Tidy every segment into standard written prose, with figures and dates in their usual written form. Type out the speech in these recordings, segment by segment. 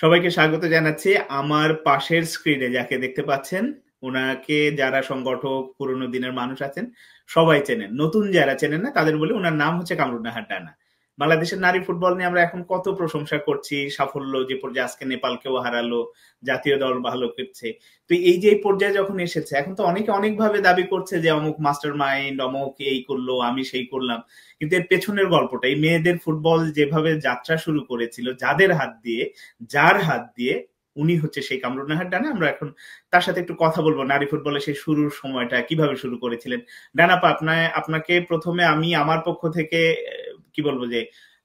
সবাইকে স্বাগত জানাচ্ছি। আমার পাশের স্ক্রিনে যাকে দেখতে পাচ্ছেন, উনাকে যারা সংগঠক পুরোনো দিনের মানুষ আছেন সবাই চেনেন। নতুন যারা চেনেন না তাদের বলি, উনার নাম হচ্ছে কামরুন্নাহার রানা। বাংলাদেশের নারী ফুটবল নিয়ে আমরা এখন কত প্রশংসা করছি, সাফল্য যে পর্যায়ে আজকে নেপালকেও হারালো, জাতীয় দল ভালো করছে। তো এই যে এই পর্যায়ে যখন এসেছে, এখন তো অনেকে অনেকভাবে দাবি করছে যে অমুক মাস্টার মাইন্ড, অমুক এই করলো, আমি সেই করলাম। কিন্তু এর পেছনের গল্পটা, এই মেয়েদের ফুটবল যেভাবে যাত্রা শুরু করেছিল, যাদের হাত দিয়ে, যার হাত দিয়ে, উনি হচ্ছে সেই কামরুন্নাহার ডানা। আমরা এখন তার সাথে একটু কথা বলবো নারী ফুটবলের সেই শুরুর সময়টা কিভাবে শুরু করেছিলেন। ডানাপা, আপনাকে প্রথমে আমি আমার পক্ষ থেকে কি বলবো যে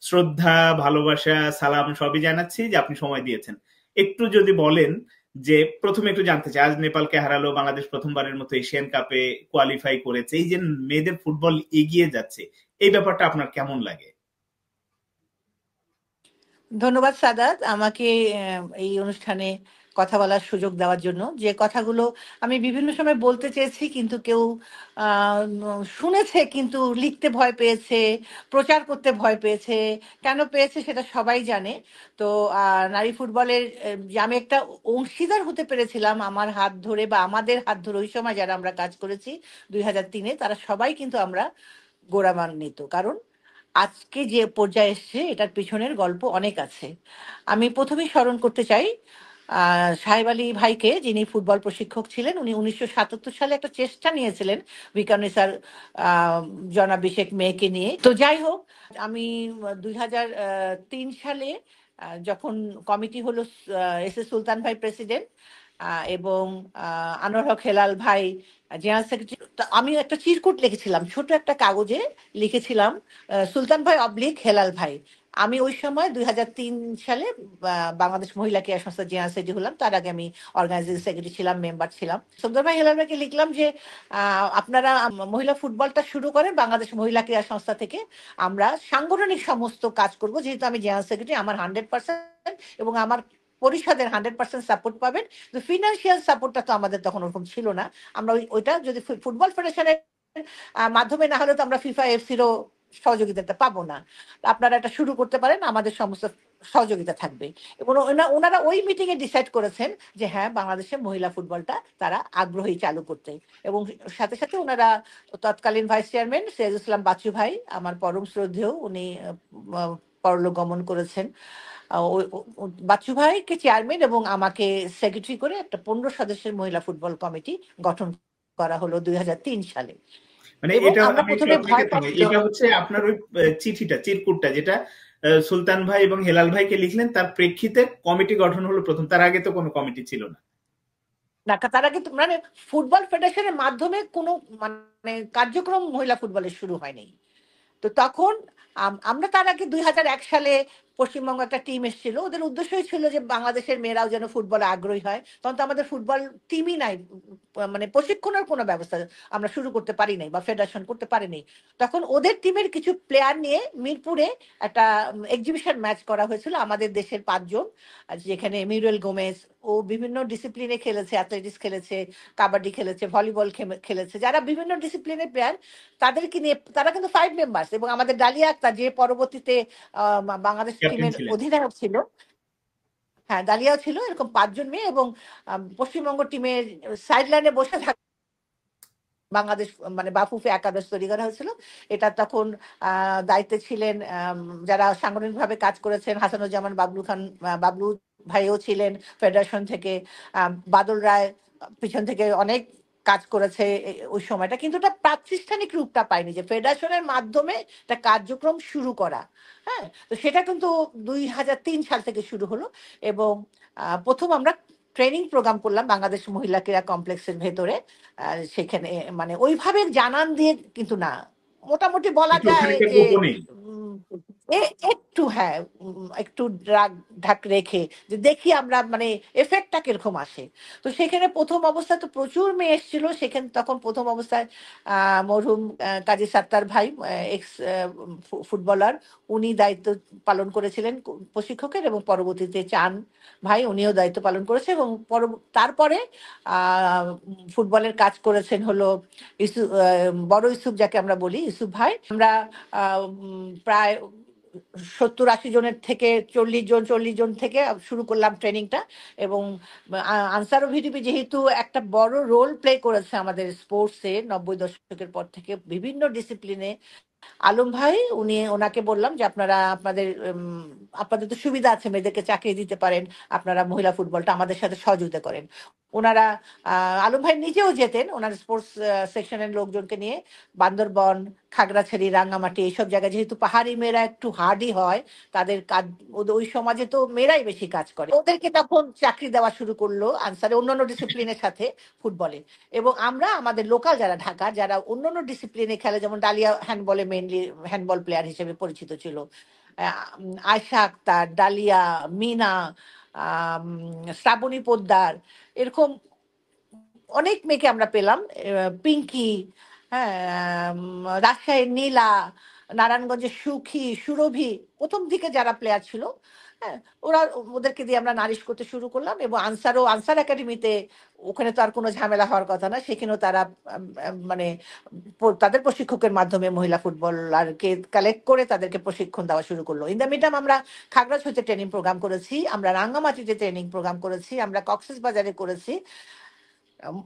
শ্রদ্ধা, ভালোবাসা, সালাম সবই জানাচ্ছি যে আপনি সময় দিয়েছেন। একটু যদি বলেন যে প্রথমে একটু জানতে চাই, আজ নেপালকে হারালো বাংলাদেশ, প্রথমবারের মতো এশিয়ান কাপে কোয়ালিফাই করেছে, এই যে মেয়েদের ফুটবল এগিয়ে যাচ্ছে, এই ব্যাপারটা আপনার কেমন লাগে? ধন্যবাদ সাদাত, আমাকে এই অনুষ্ঠানে কথা বলার সুযোগ দেওয়ার জন্য। যে কথাগুলো আমি বিভিন্ন সময় বলতে চেয়েছি, কিন্তু কেউ শুনেছে কিন্তু লিখতে ভয় পেয়েছে, প্রচার করতে ভয় পেয়েছে। কেন পেয়েছে সেটা সবাই জানে। তো নারী ফুটবলের যে আমি একটা অংশীদার হতে পেরেছিলাম আমার হাত ধরে, বা আমাদের হাত ধরে ওই সময় যারা আমরা কাজ করেছি 2003-এ, তারা সবাই কিন্তু আমরা গৌরবান্বিত। কারণ আজকে যে পর্যায়ে এসছে এটার পিছনের গল্প অনেক আছে। আমি প্রথমেই স্মরণ করতে চাই সাহেব আলী ভাইকে, যিনি ফুটবল প্রশিক্ষক ছিলেন। উনি 1977 সালে একটা চেষ্টা নিয়েছিলেন বিকানেসার জনাভিষেক মেয়েকে নিয়ে। তো যাই হোক, আমি 2003 সালে যখন কমিটি হলো, এস এস সুলতান ভাই প্রেসিডেন্ট এবং আনোয়ার হক হেলাল ভাই জেনারেল সেক্রেটারি, আমি একটা চিরকুট লিখেছিলাম, ছোট একটা কাগজে লিখেছিলাম সুলতান ভাই অবলিক হেলাল ভাই। আমি ওই সময় 2003 সালে বাংলাদেশ মহিলা ক্রীড়া সংস্থার জেনারেল সেক্রেটারি হলাম। তার আগে আমি অর্গানাইজিং সেক্রেটারি ছিলাম, মেম্বার ছিলাম। সুলতান ভাই হেলাল ভাইকে লিখলাম যে আপনারা মহিলা ফুটবলটা শুরু করেন বাংলাদেশ মহিলা ক্রীড়া সংস্থা থেকে, আমরা সাংগঠনিক সমস্ত কাজ করব। যেহেতু আমি জেনারেল সেক্রেটারি, আমার 100% এবং আমার পরিষদের 100% সাপোর্ট পাবেন। তো ফিনান্সিয়াল সাপোর্টটা তো আমাদের তখন ওরকম ছিল না। আমরা ওইটা যদি ফুটবল ফেডারেশনের মাধ্যমে না হলে তো আমরা ফিফা এফসিরও সহযোগিতাটা পাবো না। আপনারা এটা শুরু করতে পারেন, আমাদের সমস্ত সহযোগিতা থাকবে। এবং ওনারা ওই মিটিং এ ডিসাইড করেছেন যে হ্যাঁ, বাংলাদেশের মহিলা ফুটবলটা তারা আগ্রহী চালু করতে। এবং সাথে সাথে ওনারা তৎকালীন ভাইস চেয়ারম্যান সিরাজুল ইসলাম বাচ্চু ভাই, আমার পরম শ্রদ্ধেয়, উনি পরলোক গমন করেছেন, বাচ্চু ভাইকে চেয়ারম্যান এবং আমাকে সেক্রেটারি করে একটা 15 সদস্যের মহিলা ফুটবল কমিটি গঠন করা হলো 2003 সালে। মানে এবং এটা আমরা আমি একটু প্রথমে আপনাকে ভয় থামাই, পাচ্ছি। এটা হচ্ছে আপনার ওই চিরকুটটা যেটা সুলতান ভাই এবং হেলাল ভাইকে লিখলেন, তার প্রেক্ষিতে কমিটি গঠন হলো প্রথম। তার আগে তো কোনো কমিটি ছিল না। না, তার আগে তো মানে ফুটবল ফেডারেশনের মাধ্যমে কোনো মানে কার্যক্রম মহিলা ফুটবলের শুরু হয়নি। তো তখন আমরা তার আগে 2001 সালে পশ্চিমবঙ্গ একটা টিম এসেছিল। ওদের উদ্দেশ্যই ছিল যে বাংলাদেশের মেয়েরাও যেন ফুটবলে আগ্রহী হয়। তখন তো আমাদের ফুটবল টিমই নাই, মানে প্রশিক্ষণের কোনো ব্যবস্থা আমরা শুরু করতে পারি নাই বা ফেডারেশন করতে পারিনি। তখন ওদের টিমের কিছু প্লেয়ার নিয়ে মিরপুরে একটা এক্সিবিশন ম্যাচ করা হয়েছিল আমাদের দেশের 5 জন, যেখানে মিরুয়েল গোমেজ, ও বিভিন্ন ডিসিপ্লিনে খেলেছে, অ্যাথলেটিক্স খেলেছে, কাবাডি খেলেছে, ভলিবল খেলেছে, যারা বিভিন্ন ডিসিপ্লিনের প্লেয়ার, তাদেরকে নিয়ে। তারা কিন্তু 5 মেম্বার্স। এবং আমাদের ডালিয়া আক্তার, যে পরবর্তীতে বাংলাদেশ ক্যাপ্টেন টিমের ছিলেন। অধিনায়ক ছিল, হ্যাঁ ডালিয়াও ছিল। এরকম 5 জন মেয়ে। এবং পশ্চিমবঙ্গ টিমের সাইড লাইনে বসে থাকে বাংলাদেশ মানে বাফুফে একাদশ তৈরি করা হয়েছিল। এটা তখন দায়িত্বে ছিলেন যারা সাংগঠনিকভাবে কাজ করেছেন, হাসানুজ্জামান বাবলু খান, বাবলু ভাইও ছিলেন ফেডারেশন থেকে, বাদল রায় পিছন থেকে অনেক কাজ করেছে ওই সময়টা। কিন্তু এটা প্রাতিষ্ঠানিক রূপটা পায়নি যে ফেডারেশনের মাধ্যমে একটা কার্যক্রম শুরু করা। হ্যাঁ, তো সেটা কিন্তু 2003 সাল থেকে শুরু হলো। এবং প্রথম আমরা ট্রেনিং প্রোগ্রাম করলাম বাংলাদেশ মহিলা ক্রীড়া কমপ্লেক্সের ভেতরে। সেখানে মানে ওইভাবে জানান দিয়ে কিন্তু না, মোটামুটি বলা একটু যায় খানিকটা যে গোপনেই। উম, একটু, হ্যাঁ, একটু ঢাক রেখে যে দেখি আমরা মানে এফেক্টটা কিরকম আসে। তো সেখানে প্রথম অবস্থায় তো প্রচুর মেয়ে এসেছিল। সেখানে তখন প্রথম অবস্থায় মরহুম কাজী সাত্তার ভাই, এক্স ফুটবলার, উনি দায়িত্ব পালন করেছিলেন প্রশিক্ষকের। এবং পরবর্তীতে চান ভাই, উনিও দায়িত্ব পালন করেছে। এবং তারপরে ফুটবলের কাজ করেছেন হলো বড় ইউসুফ, যাকে আমরা বলি ইউসুফ ভাই। আমরা প্রায় 70-80 জনের থেকে 40 জন থেকে শুরু করলাম ট্রেনিংটা। এবং আনসার ভিডিপি যেহেতু একটা বড় রোল প্লে করেছে আমাদের স্পোর্টসে 90 দশকের পর থেকে বিভিন্ন ডিসিপ্লিনে, আলম ভাই ওনাকে বললাম যে আপনারা আপনাদের তো সুবিধা আছে, মেয়েদেরকে চাকরি দিতে পারেন, আপনারা মহিলা ফুটবলটা আমাদের সাথে সহযোগিতা করেন। ওনারা আলম ভাই নিজেও যেতেন ওনার স্পোর্টস সেকশনের লোকজনকে নিয়ে বান্দরবন, খাগড়াছড়ি, রাঙ্গামাটি এইসব জায়গায়, যেহেতু পাহাড়ি মেয়েরা একটু হার্ডই হয়, তাদের কাজ ওই সমাজে তো মেয়েরাই বেশি কাজ করে, ওদেরকে তখন চাকরি দেওয়া শুরু করলো আনসারে অন্যান্য ডিসিপ্লিনের সাথে ফুটবলে। এবং আমরা আমাদের লোকাল যারা ঢাকা যারা অন্যান্য ডিসিপ্লিনে খেলে, যেমন ডালিয়া হ্যান্ডবলে মেইনলি হ্যান্ডবল প্লেয়ার হিসেবে পরিচিত ছিল, আয়শা আক্তার, ডালিয়া, মিনা, শ্রাবণী পোদ্দার, এরকম অনেক মেয়েকে আমরা পেলাম, পিঙ্কি, হ্যাঁ, রাজশাহীর নীলা, নারায়ণগঞ্জের সুখী, সুরভি, প্রথম দিকে যারা প্লেয়ার ছিল, হ্যাঁ, ওদেরকে দিয়ে আমরা নালিশ করতে শুরু করলাম। এবং আনসার একাডেমিতে, ওখানে তো আর কোনো ঝামেলা হওয়ার কথা না, সেখানেও তারা মানে তাদের প্রশিক্ষকের মাধ্যমে মহিলা ফুটবলারকে কালেক্ট করে তাদেরকে প্রশিক্ষণ দেওয়া শুরু করলো। ইন দ্য মিডটাইম আমরা খাগড়াছড়িতে ট্রেনিং প্রোগ্রাম করেছি, আমরা রাঙ্গামাটিতে ট্রেনিং প্রোগ্রাম করেছি, আমরা কক্সেস বাজারে করেছি,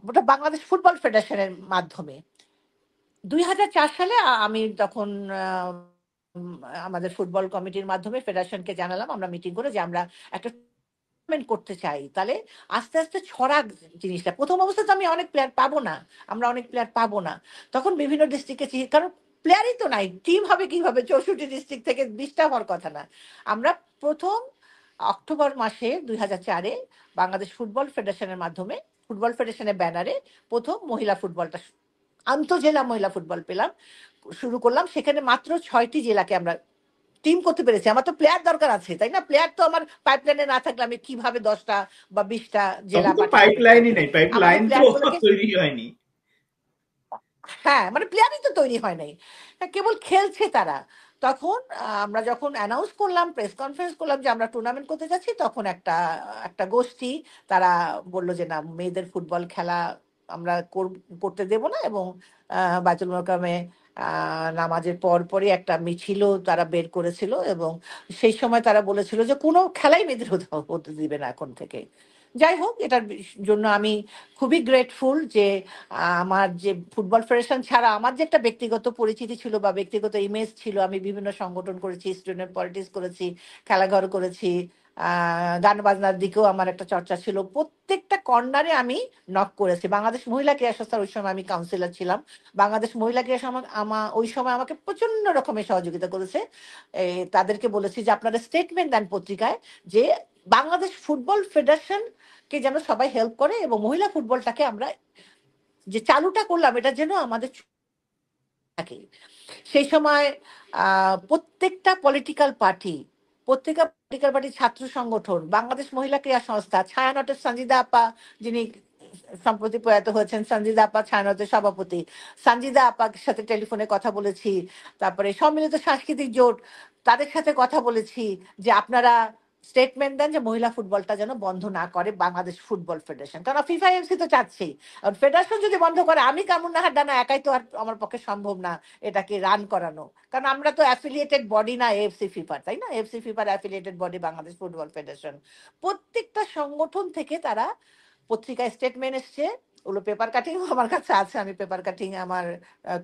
ওটা বাংলাদেশ ফুটবল ফেডারেশনের মাধ্যমে। 2004 সালে আমি তখন আমাদের ফুটবল কমিটির মাধ্যমে ফেডারেশনকে জানালাম, আমরা মিটিং করে, যে আমরা একটা টুর্নামেন্ট করতে চাই। তাহলে আস্তে আস্তে ছড়াক জিনিসটা। প্রথম অবস্থায় তো আমি অনেক প্লেয়ার পাবো না, আমরা অনেক প্লেয়ার পাবো না। তখন বিভিন্ন ডিস্ট্রিক্টে, কারণ প্লেয়ারই তো নাই, টিম হবে কিভাবে? 64 ডিস্ট্রিক্ট থেকে 20টা হওয়ার কথা না। আমরা প্রথম অক্টোবর মাসে 2004-এ বাংলাদেশ ফুটবল ফেডারেশনের মাধ্যমে, ফুটবল ফেডারেশনের ব্যানারে প্রথম মহিলা ফুটবলটা, আন্তঃজেলা মহিলা ফুটবল পেলাম, শুরু করলাম। সেখানে মাত্র 6টি জেলাকে আমরা টিম করতে পেরেছি। আমার তো প্লেয়ার দরকার আছে, তাই না? প্লেয়ার তো আমার পাইপলাইনে না থাকলে আমি কিভাবে 10টা বা 20টা জেলা তখন তো পার্টিসিপেট পাইপলাইনই করবে? নাই, আমাদের পাইপলাইন তো প্লেয়ারগুলোকে, তৈরি হয়নি। হ্যাঁ, মানে প্লেয়ারই তো তৈরি হয় নাই, কেবল খেলছে তারা। তখন আমরা যখন অ্যানাউন্স করলাম, প্রেস কনফারেন্স করলাম যে আমরা টুর্নামেন্ট করতে যাচ্ছি, তখন একটা একটা গোষ্ঠী তারা বলল যে না, মেয়েদের ফুটবল খেলা আমরা করতে দেব না। এবং বাইতুল মোকাররমে নামাজের পরপরই একটা মিছিলও তারা বের করেছিল। এবং সেই সময় তারা বলেছিল যে কোনো খেলাই মেয়েদের হতে দিবে না এখন থেকে। যাই হোক, এটার জন্য আমি খুবই গ্রেটফুল যে আমার যে ফুটবল ফেডারেশন ছাড়া আমার যে একটা ব্যক্তিগত পরিচিতি ছিল বা ব্যক্তিগত ইমেজ ছিল, আমি বিভিন্ন সংগঠন করেছি, স্টুডেন্ট পলিটিক্স করেছি, খেলাঘর করেছি, গান বাজনার দিকেও আমার একটা চর্চা ছিল, প্রত্যেকটা কর্নারে আমি নক করেছি। বাংলাদেশ মহিলা ক্রীড়া সংস্থার ওই সময় আমি কাউন্সিলর ছিলাম। বাংলাদেশ মহিলা ক্রীড়া ওই সময় আমাকে প্রচন্ড রকমের সহযোগিতা করেছে। তাদেরকে বলেছি যে আপনারা স্টেটমেন্ট দেন পত্রিকায় যে বাংলাদেশ ফুটবল ফেডারেশন কে যেন সবাই হেল্প করে, এবং মহিলা ফুটবলটাকে আমরা যে চালুটা করলাম এটা যেন আমাদের থাকে। সেই সময় প্রত্যেকটা পলিটিক্যাল পার্টি, ছাত্র সংগঠন, বাংলাদেশ মহিলা ক্রীড়া সংস্থা, ছায়ানটের সঞ্জিদা আপা, যিনি সম্প্রতি প্রয়াত হয়েছেন, সঞ্জিদা আপা ছায়ানটের সভাপতি, সঞ্জিদা আপার সাথে টেলিফোনে কথা বলেছি। তারপরে সম্মিলিত সাংস্কৃতিক জোট, তাদের সাথে কথা বলেছি যে আপনারা স্টেটমেন্ট দেন যে মহিলা ফুটবলটা যেন বন্ধ না করে বাংলাদেশ ফুটবল ফেডারেশন, কারণ ফিফা এফসি তো চাচ্ছেই। আর ফেডারেশন যদি বন্ধ করে, আমি কামরুন নাহার ডানা একাই তো আর আমার পক্ষে সম্ভব না এটাকে রান করানো, কারণ আমরা তো অ্যাফিলিয়েটেড বডি না এএফসি ফিফার, তাই না? এএফসি ফিফার affiliated body Bangladesh football federation. প্রত্যেকটা সংগঠন থেকে তারা পত্রিকায় স্টেটমেন্ট এসছে, ওগুলো পেপার কাটিং আমার কাছে আছে, আমি পেপার কাটিং আমার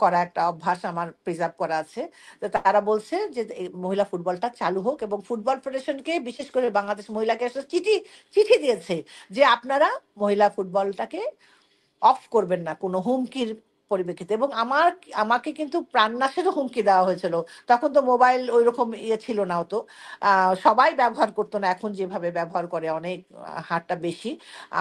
করা একটা অভ্যাস আমার প্রিজার্ভ করা আছে। তো তারা বলছে যে এই মহিলা ফুটবলটা চালু হোক, এবং ফুটবল ফেডারেশনকে বিশেষ করে বাংলাদেশ মহিলাকে চিঠি চিঠি দিয়েছে যে আপনারা মহিলা ফুটবলটাকে অফ করবেন না কোনো হুমকির পরিপ্রেক্ষিতে। এবং আমাকে কিন্তু প্রাণনাশেরও হুমকি দেওয়া হয়েছিল। তখন তো মোবাইল ওই রকম ইয়ে ছিল না, তো সবাই ব্যবহার করতো না এখন যেভাবে ব্যবহার করে, অনেক হারটা বেশি।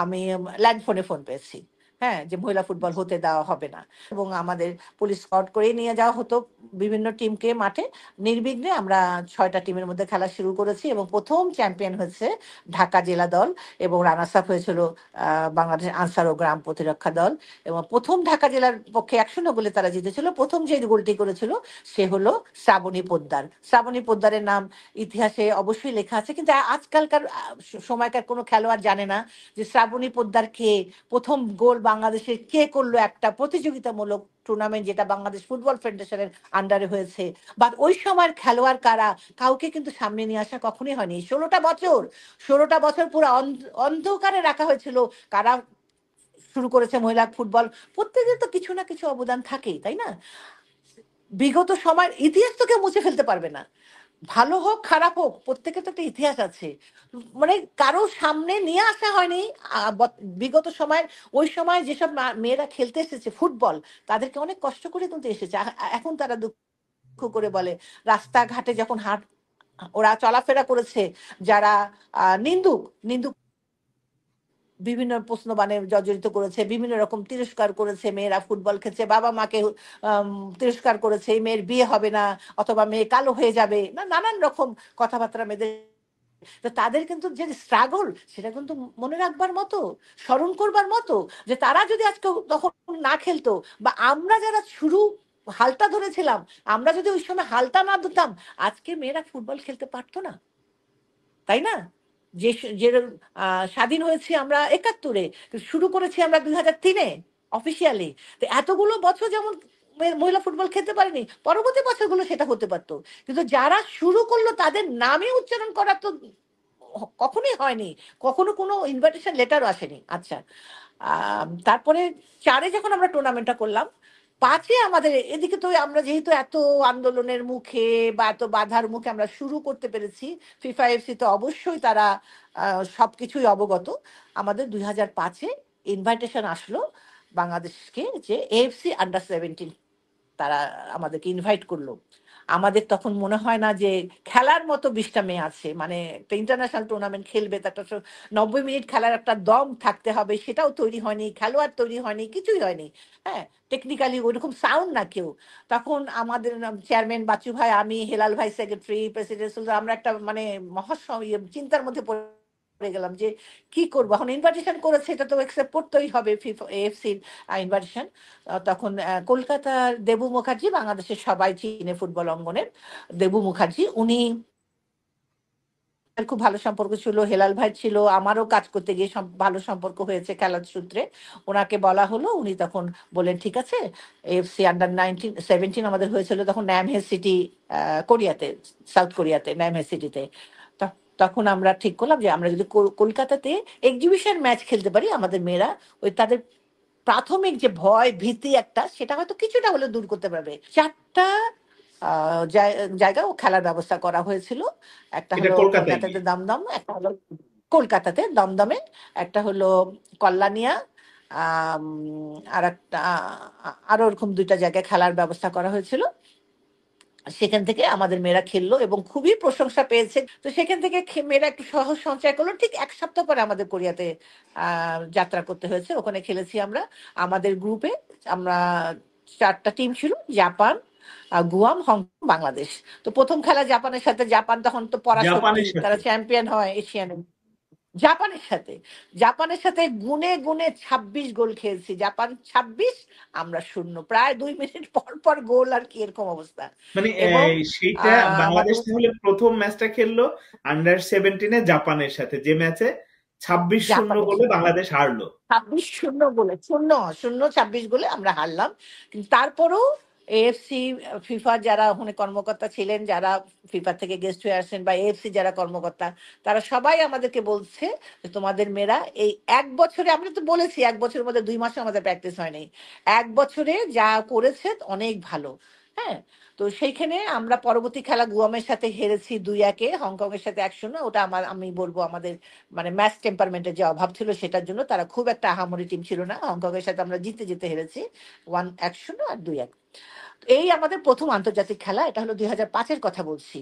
আমি ল্যান্ড ফোনে ফোন পেয়েছি, হ্যাঁ, যে মহিলা ফুটবল হতে দেওয়া হবে না। এবং আমাদের পুলিশ স্কট করে নিয়ে যাওয়া হতো বিভিন্ন টিমকে মাঠে। নির্বিঘ্নে আমরা 6টা টিমের মধ্যে খেলা শুরু করেছি, এবং প্রথম চ্যাম্পিয়ন হয়েছে ঢাকা জেলা দল, এবং রানার্স আপ হয়েছিল বাংলাদেশ আনসার ও গ্রাম প্রতিরক্ষা দল। এবং প্রথম ঢাকা জেলার পক্ষে 1-0 গোলে তারা জিতেছিল। প্রথম যে গোলটি করেছিল সে হলো শ্রাবণী পোদ্দার। শ্রাবণী পোদ্দারের নাম ইতিহাসে অবশ্যই লেখা আছে, কিন্তু আজকালকার সময়কার কোনো খেলোয়াড় জানে না যে শ্রাবণী পোদ্দার কে, প্রথম গোল বা বাংলাদেশে কে করলো একটা প্রতিযোগিতামূলক টুর্নামেন্ট যেটা বাংলাদেশ ফুটবল ফেডারেশনের আন্ডারে হয়েছে, বা ওই সময়ের খেলোয়াড় কারা, কাউকে কিন্তু সামনে নিয়ে আসা কখনোই হয়নি। 16টা বছর পুরো অন্ধকারে রাখা হয়েছিল। কারা শুরু করেছে মহিলা ফুটবল, প্রত্যেকের তো কিছু না কিছু অবদান থাকেই, তাই না? বিগত সময়ের ইতিহাস তো কেউ মুছে ফেলতে পারবে না, ভালো হোক খারাপ হোক, প্রত্যেকের তো একটা ইতিহাস আছে। মানে কারো সামনে নিয়ে আসা হয়নি বিগত সময়ের। ওই সময় যেসব মেয়েরা খেলতে এসেছে ফুটবল, তাদেরকে অনেক কষ্ট করে কিন্তু এসেছে। এখন তারা দুঃখ করে বলে, রাস্তাঘাটে যখন ওরা চলাফেরা করেছে, যারা নিন্দুক নিন্দুক বিভিন্ন প্রশ্ন মানে জর্জরিত করেছে, বিভিন্ন রকম তিরস্কার করেছে, মেয়েরা ফুটবল খেলছে, বাবা মাকে তিরস্কার করেছে, এই মেয়ের বিয়ে হবে না, অথবা মেয়ে কালো হয়ে যাবে, না নানান রকম কথাবার্তা মেয়েদের। তো তাদের কিন্তু যে স্ট্রাগল, সেটা কিন্তু মনে রাখবার মতো, স্মরণ করবার মতো, যে তারা যদি আজকে তখন না খেলতো, বা আমরা যারা শুরু হালটা ধরেছিলাম, আমরা যদি ওই সময় হালটা না দিতাম, আজকে মেয়েরা ফুটবল খেলতে পারতো না, তাই না? যে যে স্বাধীন হয়েছি আমরা 71-এ, শুরু করেছি আমরা 2003-এ অফিসিয়ালি। তো এতগুলো বছর যেমন মহিলা ফুটবল খেলতে পারেনি, পরবর্তী বছরগুলো সেটা হতে পারতো, কিন্তু যারা শুরু করলো তাদের নামে উচ্চারণ করা তো কখনোই হয়নি, কখনো কোনো ইনভাইটেশন লেটারও আসেনি। আচ্ছা, তারপরে 4-এ যখন আমরা টুর্নামেন্টটা করলাম, 5-এ আমাদের এদিকে তো আমরা যেহেতু এত আন্দোলনের মুখে বা এত বাধার মুখে আমরা শুরু করতে পেরেছি, ফিফা এফসি তো অবশ্যই তারা সবকিছুই অবগত। আমাদের 2005-এ ইনভাইটেশন আসলো বাংলাদেশকে, যে এএফসি আন্ডার 17 তারা আমাদেরকে ইনভাইট করলো। আমাদের তখন মনে হয় না যে খেলার মতো 20টা মেয়ে আছে, মানে একটা ইন্টারন্যাশনাল টুর্নামেন্ট খেলবে, তার 90 মিনিট খেলার একটা দম থাকতে হবে, সেটাও তৈরি হয়নি, খেলোয়াড় তৈরি হয়নি, কিছুই হয়নি। হ্যাঁ, টেকনিক্যালি ওইরকম সাউন্ড না কেউ। তখন আমাদের চেয়ারম্যান বাচ্চু ভাই, আমি, হেলাল ভাই সেক্রেটারি, প্রেসিডেন্ট, আমরা একটা মানে চিন্তার মধ্যে পড়ে গেলাম যে কি করবো এখন। ইনভাইটেশন করেছে, এটা তো অ্যাকসেপ্ট করতেই হবে, ফিফা এএফসির ইনভাইটেশন। তখন কলকাতার দেবু মুখার্জি, বাংলাদেশের সবাই চিনে ফুটবল অঙ্গনের দেবু মুখার্জি, উনি খুব ভালো সম্পর্ক ছিল, হেলাল ভাই ছিল, আমারও কাজ করতে গিয়ে ভালো সম্পর্ক হয়েছে খেলার সূত্রে। ওনাকে বলা হলো, উনি তখন বললেন ঠিক আছে। এফসি আন্ডার 17 আমাদের হয়েছিল তখন ন্যামহে সিটি, কোরিয়াতে, সাউথ কোরিয়াতে ন্যামহে সিটিতে। তখন আমরা ঠিক করলাম যে আমরা যদি কলকাতাতে এক্সিবিশন ম্যাচ খেলতে পারি, আমাদের মেয়েরা ওই তাদের প্রাথমিক যে ভয় ভীতি একটা, সেটা হয়তো কিছুটা হলে দূর করতে পারবে। 4টা জায়গায় ও খেলার ব্যবস্থা করা হয়েছিল। একটা এটা হলো কলকাতায় কলকাতাতে গিয়ে? দমদম, একটা হলো কলকাতাতে দমদমে, একটা হলো কল্যাণিয়া, আর একটা আরো ওরকম 2টা জায়গায় খেলার ব্যবস্থা করা হয়েছিল। সেখান থেকে আমাদের মেয়েরা খেললো এবং খুবই প্রশংসা পেয়েছে। তো সেখান থেকে মেয়েরা একটু সাহস সঞ্চয় করলো। ঠিক 1 সপ্তাহ পরে আমাদের কোরিয়াতে যাত্রা করতে হয়েছে, ওখানে খেলেছি আমরা। আমাদের গ্রুপে আমরা 4টা টিম ছিল, জাপান, গুয়াম, হংকং, বাংলাদেশ। তো প্রথম খেলা জাপানের সাথে, জাপান তখন তো পরাশক্তি, জাপানের সাথে? তারা চ্যাম্পিয়ন হয় এশিয়ান। জাপানের সাথে গুনে গুনে 26 গোল খেয়েছি। জাপান 26, আমরা 0, প্রায় 2 মিনিট পর পর গোল, আর কি এরকম অবস্থা। মানে এবং সেইটা বাংলাদেশ আমাদের তাহলে প্রথম ম্যাচটা খেললো আন্ডার 17-এ জাপানের সাথে, যে ম্যাচে 26-0 জাপানের গোলে সাথে বাংলাদেশ হারলো। 26-0 গোলে, শূন্য শূন্য 26 গোলে আমরা হারলাম। কিন্তু তারপরেও এএফসি, ফিফা যারা ওখানে কর্মকর্তা ছিলেন, যারা ফিফা থেকে গেস্ট হয়ে আসেন, বা এএফসি যারা কর্মকর্তা, তারা সবাই আমাদেরকে বলছে যে তোমাদের মেয়েরা এই 1 বছরে, আমরা তো বলেছি 1 বছরের মধ্যে 2 মাসে আমাদের প্র্যাকটিস হয়নি, 1 বছরে যা করেছে অনেক ভালো। হ্যাঁ, তো সেইখানে আমরা পরবর্তী খেলা গুয়ামের সাথে হেরেছি 2-1, হংকং এর সাথে 1-0। ওটা আমি বলবো আমাদের মানে ম্যাচ টেম্পারমেন্টের যে অভাব ছিল সেটার জন্য। তারা খুব একটা আহামরি টিম ছিল না, হংকং এর সাথে আমরা জিতে জিতে হেরেছি 1-0 আর 2-1। এই আমাদের প্রথম আন্তর্জাতিক খেলা, এটা হলো 2005-এর কথা বলছি।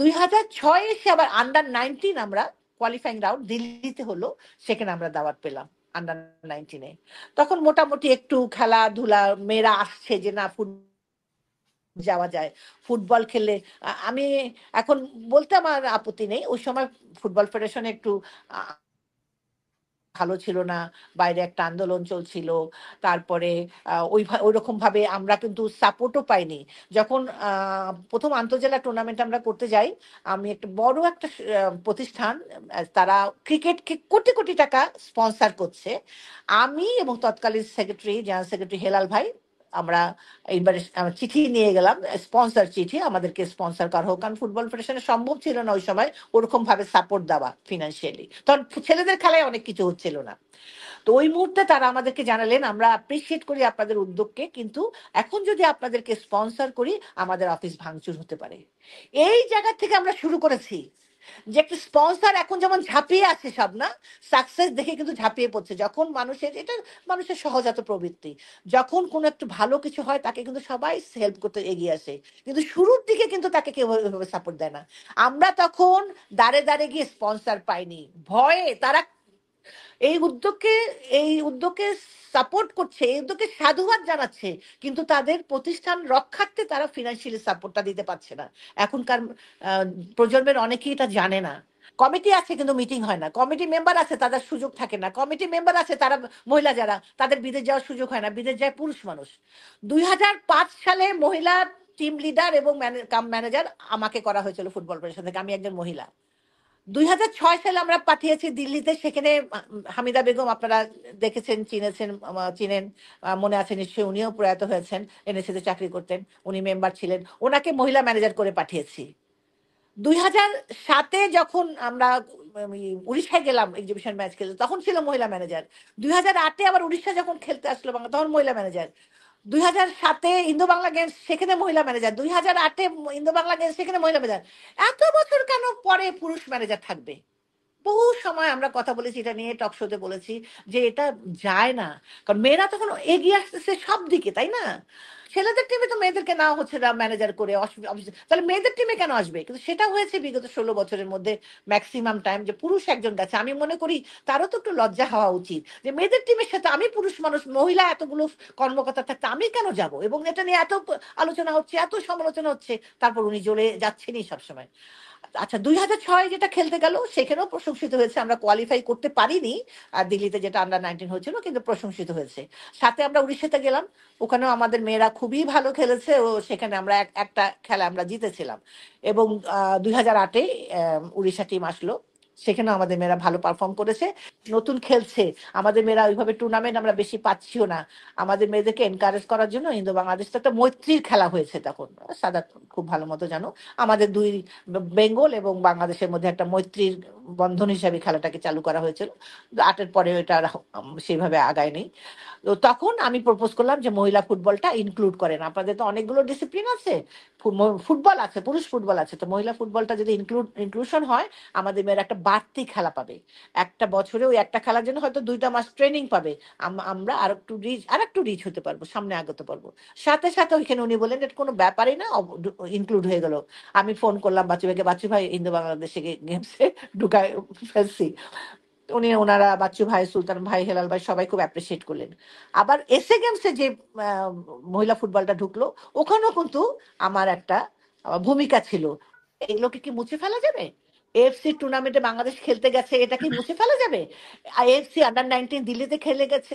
2006-এ এসে আবার আন্ডার 19 আমরা কোয়ালিফাইং রাউন্ড দিল্লিতে হলো, সেখানে আমরা দাওয়াত পেলাম আন্ডার 19-এ। তখন মোটামুটি একটু খেলাধুলা, মেয়েরা আসছে যে না যাওয়া যায় ফুটবল খেললে। আমি এখন বলতে আমার আপত্তি নেই, ওই সময় ফুটবল ফেডারেশনে একটু ভালো ছিল না, বাইরে একটা আন্দোলন চলছিল। তারপরে ওইরকম ভাবে আমরা কিন্তু সাপোর্টও পাইনি। যখন প্রথম আন্তজেলা টুর্নামেন্ট আমরা করতে যাই, আমি একটা বড় একটা প্রতিষ্ঠান, তারা ক্রিকেটকে কোটি কোটি টাকা স্পন্সর করছে। আমি এবং তৎকালীন সেক্রেটারি, জেনারেল সেক্রেটারি হেলাল ভাই, আমরা এইবারে চিঠি নিয়ে গেলাম, স্পন্সর চিঠি, আমাদেরকে স্পন্সর করা হোক, কারণ ফুটবল ফেডারেশনে সম্ভব ছিল না ওই সময় ওরকম ভাবে সাপোর্ট দেওয়া ফিনান্সিয়ালি, তখন ছেলেদের খেলায় অনেক কিছু হচ্ছিল না। তো ওই মুহূর্তে তারা আমাদেরকে জানালেন, আমরা অ্যাপ্রিসিয়েট করি আপনাদের উদ্যোগকে, কিন্তু এখন যদি আপনাদেরকে স্পন্সর করি আমাদের অফিস ভাঙচুর হতে পারে। এই জায়গা থেকে আমরা শুরু করেছি যে একটা স্পন্সর এখন যেমন ঝাঁপিয়ে আছে সব, না সাকসেস দেখে কিন্তু ঝাঁপিয়ে পড়ছে। যখন মানুষের, এটা মানুষের সহজাত প্রবৃত্তি, যখন কোনো একটু ভালো কিছু হয় তাকে কিন্তু সবাই হেল্প করতে এগিয়ে আসে, কিন্তু শুরুর দিকে কিন্তু তাকে কেউ ওইভাবে সাপোর্ট দেয় না। আমরা তখন দাঁড়ে দাঁড়ে গিয়ে স্পন্সর পাইনি, ভয়ে তারা এই উদ্যোগকে সাপোর্ট করছে, এই উদ্যোগকে সাধুবাদ জানাচ্ছে, কিন্তু তাদের প্রতিষ্ঠান রক্ষার্থে তারা ফিনান্সিয়ালি সাপোর্টটা দিতে পারছে না। এখনকার প্রজন্মের অনেকেই এটা জানে না। কমিটি আছে কিন্তু মিটিং হয় না, কমিটি মেম্বার আছে তাদের সুযোগ থাকে না, কমিটি মেম্বার আছে তারা মহিলা যারা, তাদের বিদেশ যাওয়ার সুযোগ হয় না, বিদেশ যায় পুরুষ মানুষ। 2005 সালে মহিলা টিম লিডার এবং ম্যানেজার আমাকে করা হয়েছিল ফুটবল ফেডারেশন থেকে, আমি একজন মহিলা। 2006 সালে আমরা পাঠিয়েছি দিল্লিতে, সেখানে হামিদা বেগম আপনারা দেখেছেন, চিনেন, মনে আছে নিশ্চয়ই, উনিও প্রয়াত হয়েছেন, এনএসসিতে চাকরি করতেন, উনি মেম্বার ছিলেন, ওনাকে মহিলা ম্যানেজার করে পাঠিয়েছি। 2007-এ যখন আমরা উড়িষ্যায় গেলাম এক্সিবিশন ম্যাচ খেলতে, তখন ছিল মহিলা ম্যানেজার। 2008-এ আবার উড়িষ্যা যখন খেলতে আসলো বাংলা, তখন মহিলা ম্যানেজার। 2007-এ ইন্দো বাংলা গেমস, সেখানে মহিলা ম্যানেজার। 2008-এ ইন্দো বাংলা গেমস, সেখানে মহিলা ম্যানেজার। এত বছর কেন পরে পুরুষ ম্যানেজার থাকবে? বহু সময় আমরা কথা বলেছি এটা নিয়ে, টক শোতে বলেছি যে এটা যায় না, কারণ মেয়েরা তখন এগিয়ে আসতেছে সব দিকে, তাই না? ছেলেদের টিমে তো মেয়েদেরকে নেওয়া হচ্ছে না ম্যানেজার করে, তাহলে মেয়েদের টিমে কেন আসবে? কিন্তু সেটা হয়েছে বিগত 16 বছরের মধ্যে ম্যাক্সিমাম টাইম, যে পুরুষ একজন গেছে। আমি মনে করি তারও তো একটু লজ্জা হওয়া উচিত, যে মেয়েদের টিমের সাথে আমি পুরুষ মানুষ, মহিলা এতগুলো কর্মকর্তা থাকতে আমি কেন যাব? এবং এটা নিয়ে এত আলোচনা হচ্ছে, এত সমালোচনা হচ্ছে, তারপর উনি জ্বলে যাচ্ছেনই সবসময়। আচ্ছা, 2006 যেটা খেলতে গেল সেখানেও প্রশংসিত হয়েছে, আমরা কোয়ালিফাই করতে পারিনি, আর দিল্লিতে যেটা আন্ডার 19 হয়েছিল, কিন্তু প্রশংসিত হয়েছে। সাথে আমরা উড়িষ্যাতে গেলাম, ওখানেও আমাদের মেয়েরা খুবই ভালো খেলেছে, ও সেখানে আমরা একটা খেলা আমরা জিতেছিলাম। এবং 2008-এ উড়িষ্যা টিম আসলো, সেখানেও আমাদের মেয়েরা ভালো পারফর্ম করেছে, নতুন খেলছে। আমাদের মেয়েরা ওইভাবে টুর্নামেন্ট আমরা বেশি পাচ্ছিও না। আমাদের মেয়েদেরকে এনকারেজ করার জন্য ইন্দো বাংলাদেশ তো একটা মৈত্রীর খেলা হয়েছে তখন, সাদা খুব ভালো মতো জানো, আমাদের দুই বেঙ্গল এবং বাংলাদেশের মধ্যে একটা মৈত্রীর বন্ধন হিসাবে খেলাটাকে চালু করা হয়েছিল। 8-এর পরে এটা সেইভাবে আগায় নেই। তো তখন আমি প্রপোজ করলাম যে মহিলা ফুটবলটা ইনক্লুড করেন, আপনাদের তো অনেকগুলো ডিসিপ্লিন আছে, ফুটবল আছে, পুরুষ ফুটবল আছে, তো মহিলা ফুটবলটা যদি ইনক্লুশন হয়, আমাদের মেয়েরা একটা বাড়তি খেলা পাবে। একটা বছরে ওই একটা খেলার জন্য হয়তো 2টা মাস ট্রেনিং পাবে, আমরা আর একটু রিচ হতে পারবো, সামনে আগাতে পারবো। সাথে সাথে ওইখানে উনি বলেন এটা কোনো ব্যাপারই না, ইনক্লুড হয়ে গেল। আমি ফোন করলাম বাচ্চু ভাইকে, বাচ্চু ভাই ইন্দো বাংলাদেশে গেমসে ঢুকায় ফেলছি। ওনারা, বাচ্চু ভাই, সুলতান ভাই, হেলাল ভাই, সবাই খুব অ্যাপ্রিসিয়েট করলেন। আবার এসএ গেমসে যে মহিলা ফুটবলটা ঢুকলো, ওখানেও কিন্তু আমার একটা ভূমিকা ছিল। এগুলোকে কি মুছে ফেলা যাবে? এএফসি টুর্নামেন্টে বাংলাদেশ খেলতে গেছে, এটা কি মুছে ফেলা যাবে? এএফসি আন্ডার 19 দিল্লিতে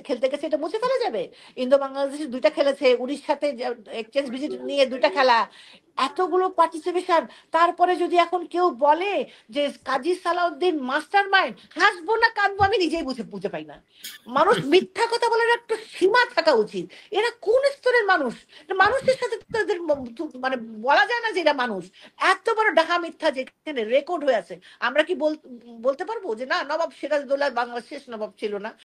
খেলতে গেছে, এটা মুছে ফেলা যাবে? ইন্দো বাংলাদেশে 2টা খেলেছে, উড়িষ্যাতে এক্সচেঞ্জ ভিজিট নিয়ে 2টা খেলা, এতগুলো পার্টিসিপেশন, তারপরে যদি এখন কেউ বলে যে কাজী সালাউদ্দিন মাস্টার মাইন্ড, হাসবো না কাঁদবো আমি নিজেই বুঝে পাই না। মানুষ মিথ্যা কথা বলার একটা সীমা থাকা উচিত। এরা কোন স্তরের মানুষ? মানুষের সাথে তাদের মানে বলা যায় না যে এরা মানুষ। এত বড় ডাহা মিথ্যা যেখানে রেকর্ড হয়ে আছে, আমরা কি বলতে পারবো যে না নবাব সিরাজদৌল্লা বাংলার শেষ নবাব ছিল না?